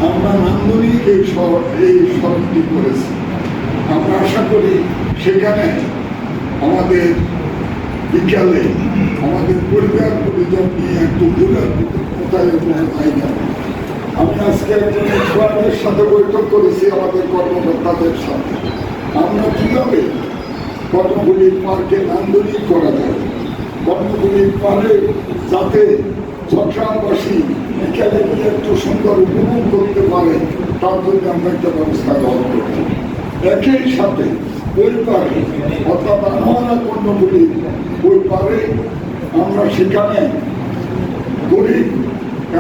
আমরা নান্দনিক এই সড়কটি করেছি। আমরা আশা করি সেখানে আমাদের বিকালে আমাদের পরিবার পরিজন নিয়ে একটু দূরের কোথায় জায়গা। আমি আজকে একজন এক্সপার্টের সাথে বৈঠক করেছি আমাদের কর্মকর্তাদের সাথে। আমরা কীভাবে কর্মগুলির পার্কে নান্দনিক করা যায়, কর্মগুলির পারে যাতে চট্টগ্রামবাসী বিকালে গিয়ে একটু সুন্দর উপভোগ করতে পারে, তার জন্য আমরা একটা ব্যবস্থা গ্রহণ করছি। একই সাথে ওই পারে অর্থাৎ আনোয়ারা কর্মগুলি ওই পারে আমরা সেখানে গরিব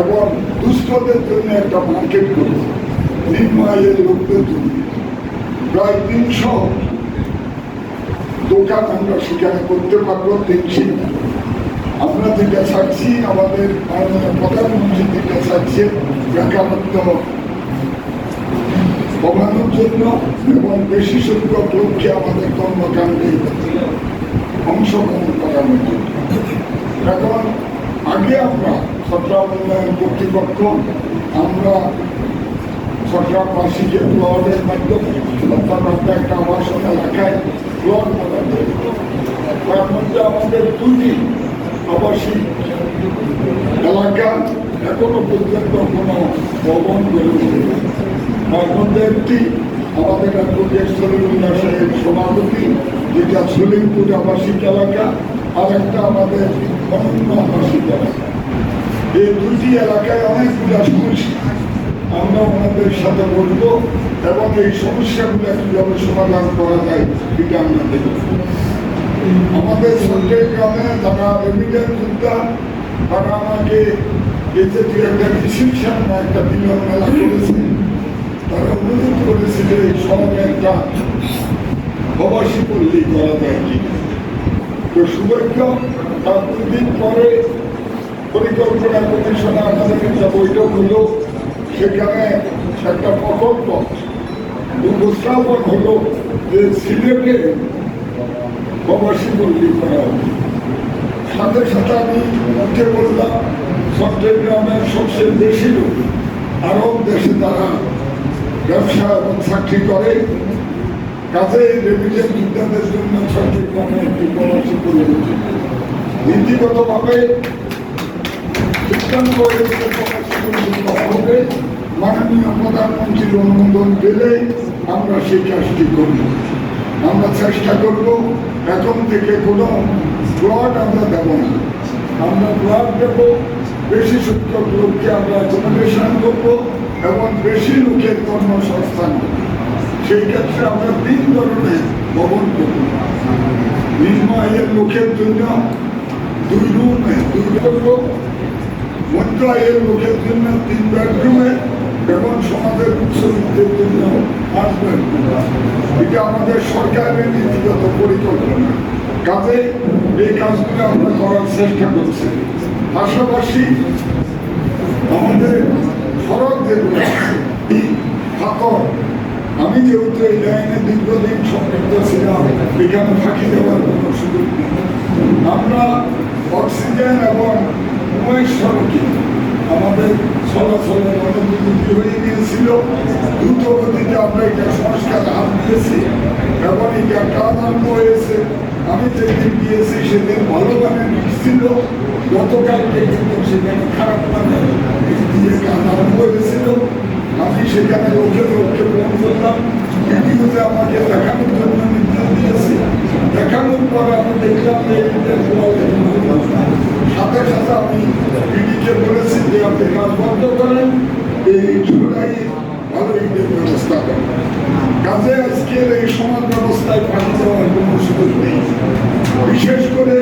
এবং দুস্থদের জন্য একটা মার্কেট করেছি, নিম্ন আয়ের লোকদের জন্য। প্রায় 300 দোকান আমরা সেখানে করতে পারবো। দেখছি আমরা যেটা চাচ্ছি, আমাদের মাননীয় প্রধানমন্ত্রী যেটা চাচ্ছে, বেকারত্ব কমানোর জন্য এবং বেশি সংখ্যক লোককে আমাদের কর্মকাণ্ডে অংশগ্রহণ করানোর জন্য। এখন আগে আমরা চট্টগ্রাম উন্নয়ন কর্তৃপক্ষ আমরা চট্টগ্রামবাসীকে প্লটের মাধ্যমে অর্থাৎ একটা আবাসন এলাকায় প্লট প্রদান করি। তার মধ্যে আমাদের 2টি আবাসিক এলাকা এখনো পর্যন্ত কোনো ভবন গড়ে ওঠেনি। তার মধ্যে একটি আমাদের অ্যাডভোকেট সলিমুল্লাহ সাহেব সভাপতি, যেটা সলিমপুর আবাসিক এলাকা, আর একটা আমাদের অনন্য আবাসিক এলাকা। এই 2টি এলাকায় অনেকগুলো সমস্যা, আমরা ওনাদের সাথে বলবো এবং এই সমস্যাগুলো কীভাবে সমাধান করা যায় এটা আমরা দেখব। আমাদের চট্টগ্রামে যারা রেমিডেন্স যোদ্ধা, তারা আমাকে এতে একটা রিসিপশন বা একটা মিলন মেলা করেছে। তারা অনুরোধ করেছে যে সঙ্গে একটা প্রবাসী পল্লী করা যায় কি। তো সৌভাগ্য তার 2 দিন পরে পরিকল্পনা কমিশনে আমাদের একটা বৈঠক হলো। সেখানে একটা প্রকল্প উপস্থাপন হলো যে সিলেটে প্রবাসী পল্লী করা হবে। সাথে সাথে আমি উঠে বললাম, চট্টগ্রামের সবচেয়ে বেশি লোক আরব দেশে তারা ব্যবসা এবং চাকরি করে, কাজে রেমিডেন্স যোদ্ধাদের জন্য চট্টগ্রামে একটি প্রবাসী পল্লী নীতিগতভাবে সিদ্ধান্ত হয়েছে প্রবাসী পল্লী করা হবে। মাননীয় প্রধানমন্ত্রীর অনুমোদন পেলে আমরা সেই কাজটি করব। আমরা চেষ্টা করব এখন থেকে কোনো প্লট আমরা দেব না, আমরা প্লট দেব বেশি সংখ্যক লোককে আমরা অ্যাকোমোডেশন করব এবং বেশি লোকের কর্মসংস্থান করব। সেই ক্ষেত্রে আমরা 3 ধরনের ভবন করব। নিম্ন আয়ের লোকের জন্য 2 রুমে 2 করব, মধ্য আয়ের লোকের জন্য 3 বেডরুমে এবং সমাজের উচ্চবিত্তের জন্য 5 বেডরুম। এটা আমাদের সরকারের নীতিগত পরিকল্পনা। কাজে এই কাজগুলো আমরা করার চেষ্টা করছি। পাশাপাশি আমাদের সড়ক যেগুলো ফাঁকর, আমি যেহেতু এই লাইনে দীর্ঘদিন সম্পৃক্ত ছিলাম, এখানে ফাঁকি দেওয়ার কোনো সুযোগ নেই। আমরা অক্সিজেন এবং সড়কে আমাদের চলাচলের অনেক উন্নতি হয়ে গিয়েছিল। দ্রুত গতিতে আমরা এটা সংস্কার হাত দিয়েছি এবং এটা কাজ আরম্ভ হয়েছে। আমি যেদিন গিয়েছি সেদিন ভালো মানের বীজ ছিল, গতকালকে কিন্তু সেখানে খারাপ মানের বীজ দিয়ে কাজ আরম্ভ হয়েছিল। আমি সেখানে লোকে ফোন করলাম, ভিডিওতে আমাকে দেখানোর জন্য নির্দেশ দিয়েছি। দেখানোর পরে আমি দেখলাম সাথে সাথে আমি বিডিকে বলেছি যে আপনি কাজ বন্ধ করেন, এই জুলাই ভালো ইটের ব্যবস্থা করেন। কাজে আজকের এই সমাজ ব্যবস্থায় পাঠিয়ে দেওয়ার কোনো সুযোগ নেই। বিশেষ করে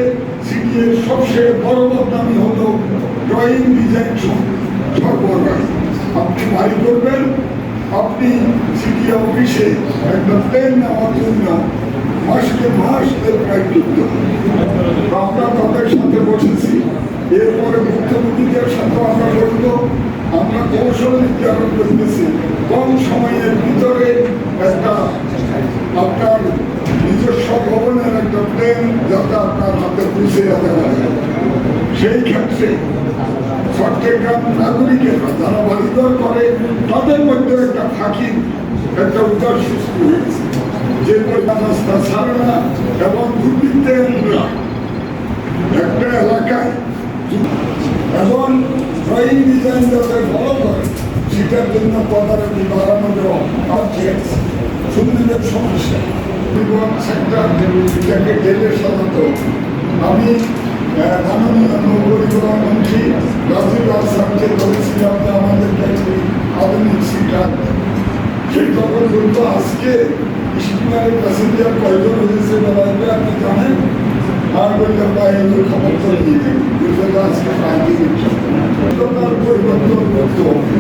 সিডিএর সবচেয়ে বড় বদনামি হল ড্রয়িং ডিজাইন সরবরাহ। আপনি বাড়ি করবেন, আপনি সিটি অফিসে একটা প্লেন নেওয়ার জন্য মাসকে মাস প্রায় যুক্ত। আমরা তাদের সাথে বসেছি। এরপরে মুখ্যমন্ত্রীদের সাথে আমরা বলব, আমরা কৌশল নির্ধারণ করতেছি কম সময়ের ভিতরে একটা আপনার নিজস্ব ভবনের একটা প্লেন যাতে আপনার হাতে পৌঁছে যেতে পারে। সেই ক্ষেত্রে চট্টগ্রাম নাগরিকেরা যারা বাড়িঘর করে তাদের আমাদের মধ্যে একটা ফাঁকি একটা উদার সৃষ্টি হয়েছে যে রাস্তা ছাড়ে না এবং দুর্বৃত্তে একটা এলাকায় এবং ড্রয়িং ডিজাইন যাতে ফলো করে সেটার জন্য তদারকি বাড়ানো দেওয়া সুন্দরের সমস্যা পরিবহন সেক্টর এটাকে ঢেলে সাজাতে আমি মাননীয় নৌপরিবহন মন্ত্রী রাজীব আহসানকে বলেছিলাম যে আমাদেরকে একটি আধুনিক সিটার সেই তখন বলতো আজকে স্টিমারের প্যাসেঞ্জার কয়জন হয়েছে বলাতে আপনি জানেন আর বললাম ভাই এগুলো খবর করে দিয়ে দেবেন আজকে পরিবর্তন করতে হবে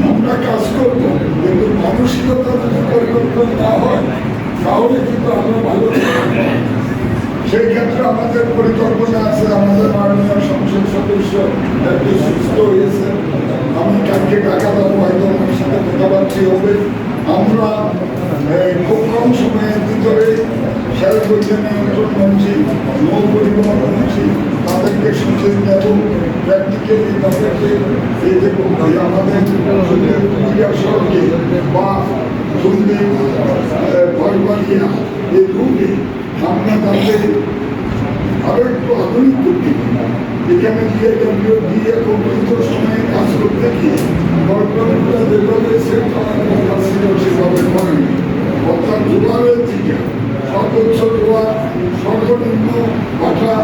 আমরা কাজ করবো কিন্তু মানসিকতা যদি পরিবর্তন না হয় তাহলে কিন্তু আমরা ভালো সেই ক্ষেত্রে আমাদের পরিকল্পনা আছে আমাদের মাননীয় সংসদ সদস্য একটু সুস্থ হয়েছে আমি কালকে টাকা দেবো হয়তো আমার সাথে কথাবার্তা হবে আমরা খুব কম সময়ের ভিতরে সেরা বৈজ্ঞানিক নিয়ন্ত্রণ মন্ত্রী নৌ পরিবহন মন্ত্রী তাদেরকে সুযোগ দেব প্র্যাকটিক্যালি তাদেরকে এই যে আমাদের সড়কে বা ভরবাড়িয়া এই রুটে আমরা তাদের আরো একটু আধুনিক করতে এখানে দিয়ে দিয়ে খুব দ্রুত সময়ে কাজ করতে গিয়ে গল্পগুলো যেভাবে সেভাবে করেন অর্থাৎ জোয়ারের দিকে সর্বোচ্চ জোয়ার সর্বনিম্ন বাটা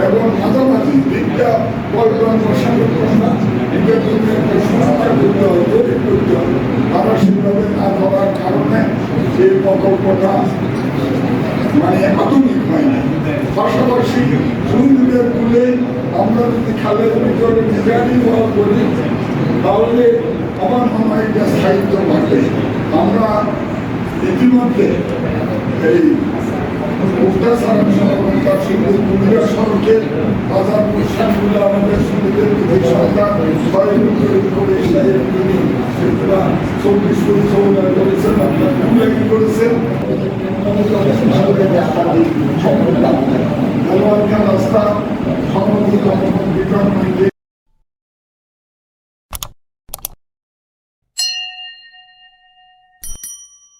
এবং মাঝামাঝি দিকটা পল্টন বসানোর কথা এটার জন্য একটা সংস্থা করতে হয় তৈরি করতে হয় তারা সেভাবে না করার কারণে এই প্রকল্পটা মানে আধুনিক হয় না পাশাপাশি সমুদ্রের কূলে আমরা যদি খালের ভিতরে নিগরানি হওয়া করি তাহলে আমার মনে হয় এটা স্থায়িত্ব বাড়বে আমরা ইতিমধ্যে এই মুক্তাসারাম তার সঙ্গে কুমিরা সড়কে বাজার প্রতিষ্ঠানগুলো আমাদের সুবিধের সরকার করে সেগুলা 24 কোটি করেছেন আপনার উল্লেখ করেছেন রাস্তা